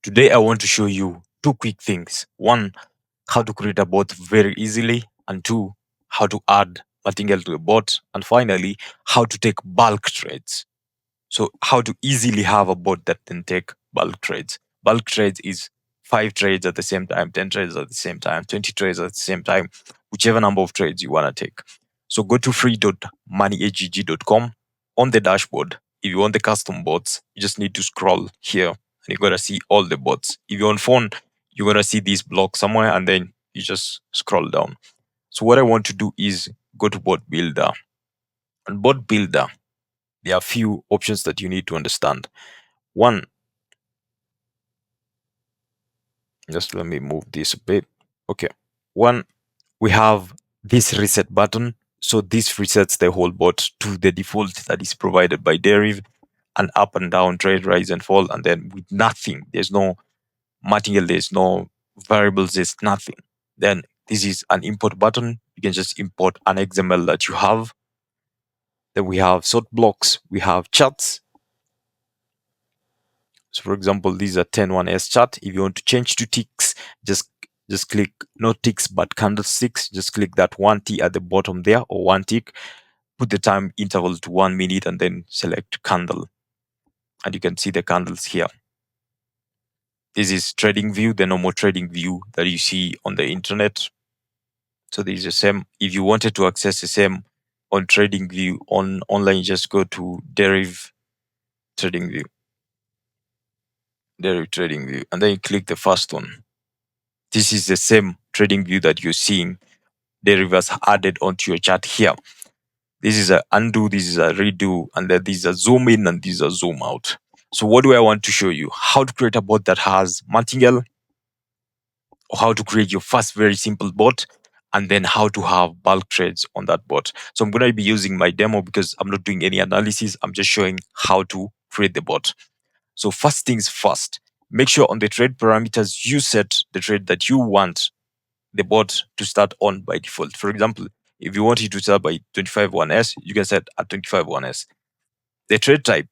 Today, I want to show you two quick things. One, how to create a bot very easily, and two, how to add martingale to a bot, and finally, how to take bulk trades. So, how to easily have a bot that can take bulk trades. Bulk trades is 5 trades at the same time, 10 trades at the same time, 20 trades at the same time, whichever number of trades you want to take. So, go to free.moneyhgg.com. On the dashboard, if you want the custom bots, you just need to scroll here and you're going to see all the bots. If you're on phone, you're going to see these blocks somewhere and then you just scroll down. So, what I want to do is go to bot builder. On bot builder, there are a few options that you need to understand. One, just let me move this a bit. Okay. One, we have this reset button. So this resets the whole bot to the default that is provided by Deriv, and up and down, trade, rise and fall, and then with nothing. There's no martingale, there's no variables, there's nothing. Then this is an import button. You can just import an XML that you have. Then we have sort blocks, we have charts. So for example, these are 10-1S chart. If you want to change to ticks, just click not ticks but candlesticks. Just click that 1T at the bottom there, or 1 tick. Put the time interval to 1 minute and then select candle. And you can see the candles here. This is trading view, the normal trading view that you see on the internet. So this is the same. If you wanted to access the same on trading view on online, just go to deriv trading view. Deriv trading view. And then you click the first one. This is the same trading view that you're seeing. Deriv has added onto your chart here. This is a undo, this is a redo, and then this is a zoom in and this is a zoom out. So what do I want to show you? How to create a bot that has martingale, or how to create your first very simple bot, and then how to have bulk trades on that bot. So I'm going to be using my demo because I'm not doing any analysis. I'm just showing how to create the bot. So first things first, make sure on the trade parameters you set the trade that you want the bot to start on by default. For example, if you want it to start by 25-1S, you can set at 25-1S. The trade type,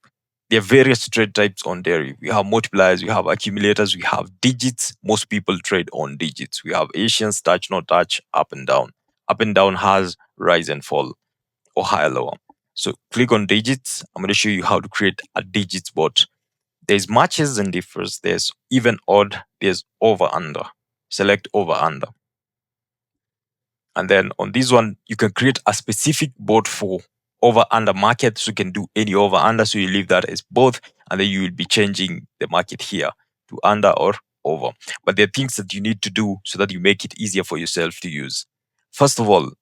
there are various trade types on dairy. We have multipliers, we have accumulators, we have digits. Most people trade on digits. We have Asians, touch, no touch, up and down. Up and down has rise and fall, or higher, lower. So click on digits. I'm going to show you how to create a digits bot. There's matches and differs. There's even, odd. There's over, under. Select over, under. And then on this one, you can create a specific bot for over under market. So you can do any over under. So you leave that as both, and then you will be changing the market here to under or over. But there are things that you need to do so that you make it easier for yourself to use. First of all,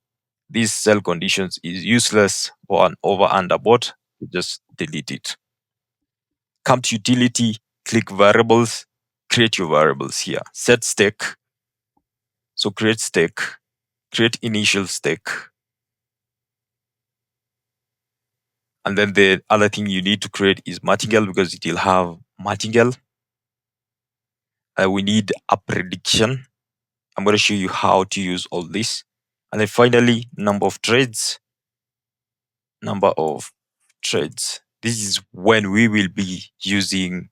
these sell conditions is useless for an over under bot. Just delete it. Come to utility, click variables, create your variables here. Set stake. So create stake, create initial stake. And then the other thing you need to create is martingale, because it will have martingale. We need a prediction. I'm going to show you how to use all this. And then finally, number of trades. Number of trades. This is when we will be using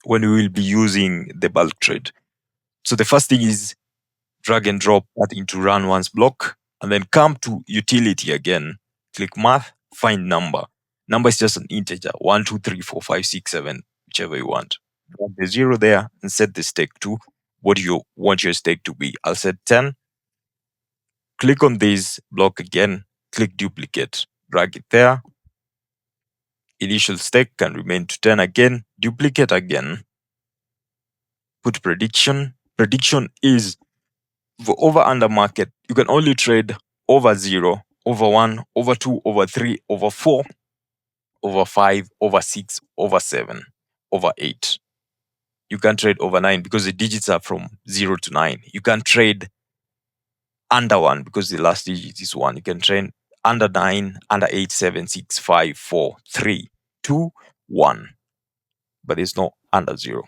the bulk trade. So the first thing is drag and drop that into run once block, and then come to utility again. Click math, find number. Number is just an integer, 1, 2, 3, 4, 5, 6, 7, whichever you want. Drag the 0 there and set the stake to what you want your stake to be. I'll set 10. Click on this block again, click duplicate, drag it there. Initial stake can remain to 10 again, duplicate again. Put prediction. Prediction is for over under market. You can only trade over 0, over 1, over 2, over 3, over 4, over 5, over 6, over 7, over 8. You can trade over 9 because the digits are from 0 to 9. You can trade under 1 because the last digit is 1. You can trade under 9, under 8, 7, 6, 5, 4, 3, 2, 1. But there's no under 0.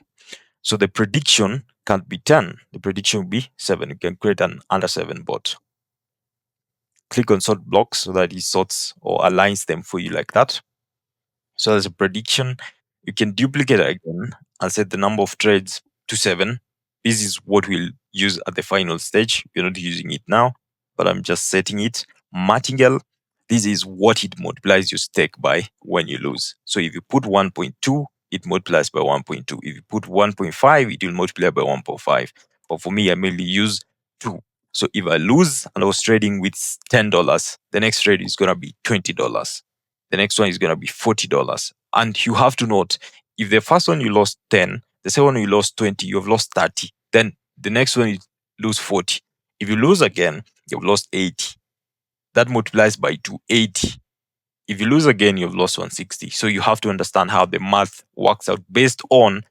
So the prediction can't be 10. The prediction will be 7. You can create an under 7 bot. Click on sort blocks so that it sorts or aligns them for you like that. So there's a prediction. You can duplicate it again and set the number of trades to 7. This is what we'll use at the final stage. We're not using it now, but I'm just setting it. Martingale, this is what it multiplies your stake by when you lose. So if you put 1.2, it multiplies by 1.2. If you put 1.5, it will multiply by 1.5. But for me, I mainly use 2. So if I lose and I was trading with $10, the next trade is going to be $20. The next one is going to be $40. And you have to note, if the first one you lost 10, the second one you lost 20, you've lost 30. Then the next one you lose 40. If you lose again, you've lost 80. That multiplies by 280. If you lose again, you've lost 160. So you have to understand how the math works out based on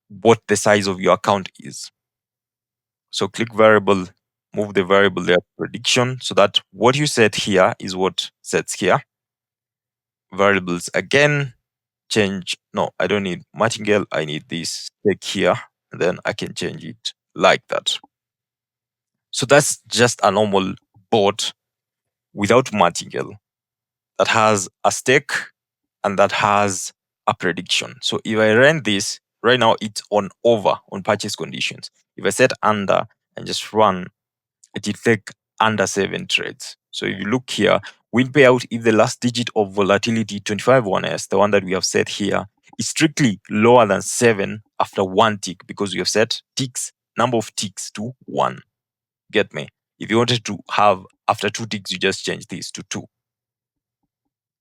what the size of your account is. So click variable, move the variable there, prediction, so that what you set here is what sets here. Variables again, change. No, I don't need martingale. I need this stake here, and then I can change it like that. So that's just a normal bot without martingale that has a stake and that has a prediction. So if I run this right now, it's on over on purchase conditions. If I set under and just run, it will take under 7 trades. So if you look here, win payout if the last digit of volatility 25-1s, the one that we have set here, is strictly lower than 7 after 1 tick, because we have set ticks, number of ticks to 1. Get me? If you wanted to have after 2 ticks, you just change this to 2.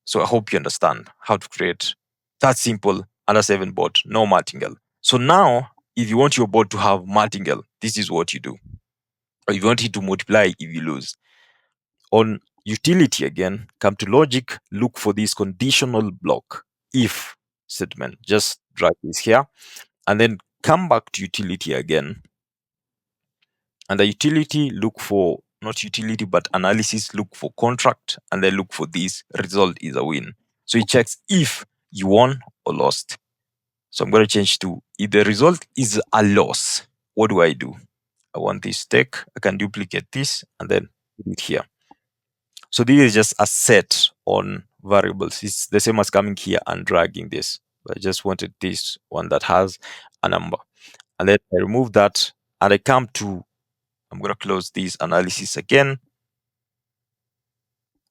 So I hope you understand how to create that simple under 7 bot, no martingale. So now, if you want your bot to have martingale, this is what you do. Or if you want it to multiply if you lose. On utility again, come to logic, look for this conditional block, if statement. Just drag this here, and then come back to utility again. And the utility, look for, not utility, but analysis, look for contract, and then look for this result is a win. So it checks if you won or lost. So I'm going to change to if the result is a loss, what do? I want this stake. I can duplicate this and then put it here. So this is just a set on variables. It's the same as coming here and dragging this. But I just wanted this one that has a number. And then I remove that and I come to, I'm going to close this analysis again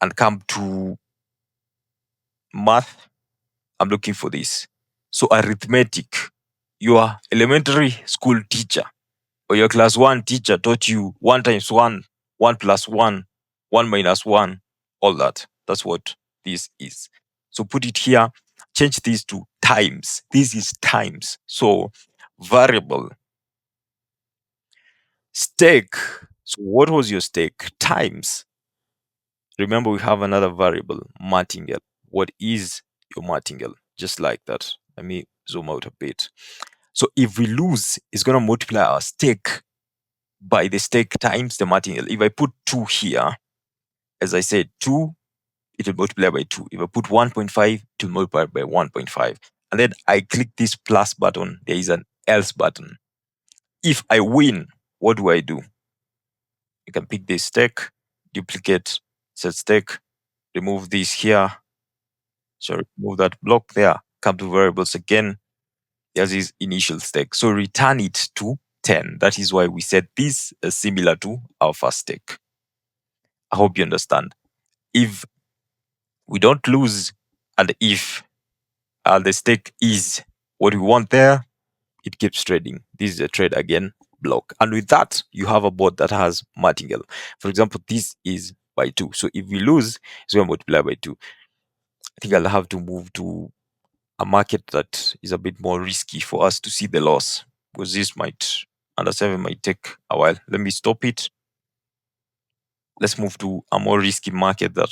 and come to math. I'm looking for this. So arithmetic, your elementary school teacher or your class 1 teacher taught you 1 times 1, 1 plus 1, 1 minus 1, all that. That's what this is. So put it here, change this to times. This is times. So variable, stake. So what was your stake? Times. Remember, we have another variable, martingale. What is your martingale? Just like that. Let me zoom out a bit. So if we lose, it's going to multiply our stake by the stake times the martingale. If I put 2 here, as I said, 2, it will multiply by 2. If I put 1.5, it will multiply by 1.5. And then I click this plus button. There is an else button. If I win, what do? You can pick this stake, duplicate, set stake, remove this here. So remove that block there. Come to variables again. There's this initial stake. So return it to 10. That is why we set this as similar to our first stake. I hope you understand. If we don't lose and if the stake is what we want there, it keeps trading. This is a trade again block. And with that, you have a bot that has martingale. For example, this is by 2. So if we lose, it's going to multiply by 2. I think I'll have to move to a market that is a bit more risky for us to see the loss, because this might, under 7 might take a while. Let me stop it. Let's move to a more risky market that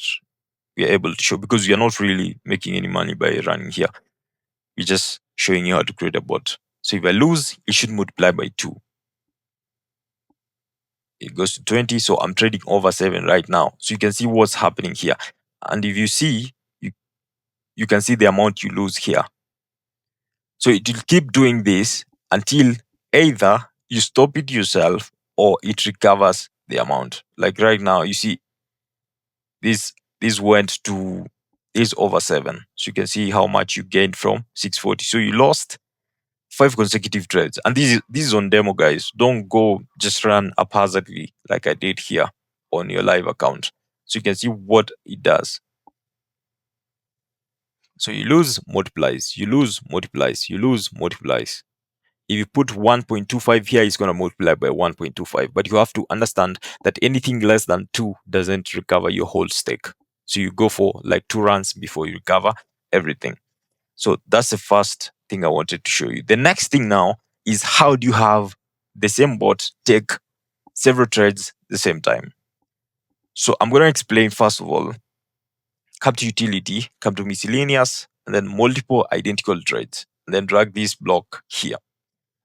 we are able to show, because we are not really making any money by running here. We're just showing you how to create a bot. So if I lose, it should multiply by 2. It goes to 20. So I'm trading over 7 right now. So you can see what's happening here. And if you see, you can see the amount you lose here. So it will keep doing this until either you stop it yourself or it recovers the amount. Like right now, you see this went to is over 7. So you can see how much you gained from 640. So you lost 5 consecutive trades. And this is on demo, guys. Don't go just run haphazardly like I did here on your live account. So you can see what it does. So you lose, multiplies, you lose, multiplies, you lose, multiplies. If you put 1.25 here, it's going to multiply by 1.25. But you have to understand that anything less than 2 doesn't recover your whole stake. So you go for like 2 runs before you recover everything. So that's the first thing I wanted to show you. The next thing now is how do you have the same bot take several trades at the same time? So I'm going to explain first of all. Come to utility, come to miscellaneous, and then multiple identical trades, and then drag this block here.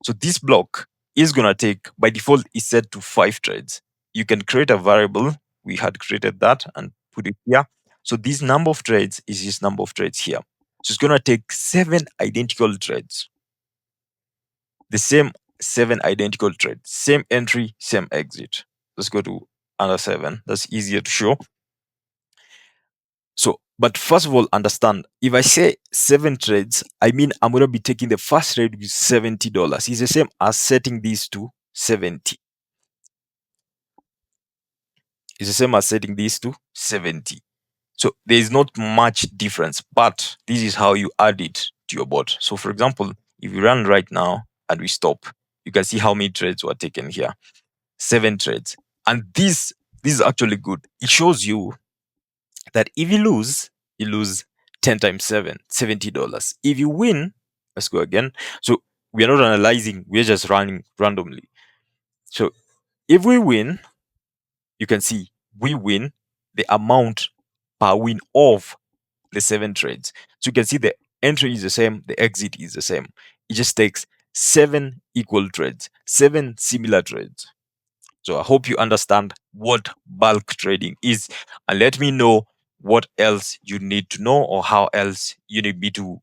So this block is going to take, by default, is set to 5 trades. You can create a variable. We had created that and put it here. So this number of trades is this number of trades here. So it's going to take 7 identical trades. The same 7 identical trades. Same entry, same exit. Let's go to under 7. That's easier to show. So, but first of all, understand, if I say 7 trades, I mean I'm going to be taking the first trade with $70. It's the same as setting these to 70. It's the same as setting these to 70. So there is not much difference, but this is how you add it to your bot. So for example, if we run right now and we stop, you can see how many trades were taken here. 7 trades. And this is actually good. It shows you that if you lose 10 times 7, $70. If you win, let's go again. So we are not analyzing, we're just running randomly. So if we win, you can see we win the amount per win of the 7 trades. So you can see the entry is the same, the exit is the same. It just takes 7 equal trades, 7 similar trades. So I hope you understand what bulk trading is, and let me know what else you need to know or how else you need me to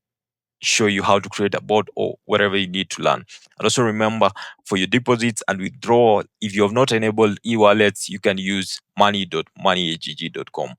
show you how to create a bot or whatever you need to learn. And also remember, for your deposits and withdrawal, if you have not enabled e-wallets, you can use money.moneyagg.com.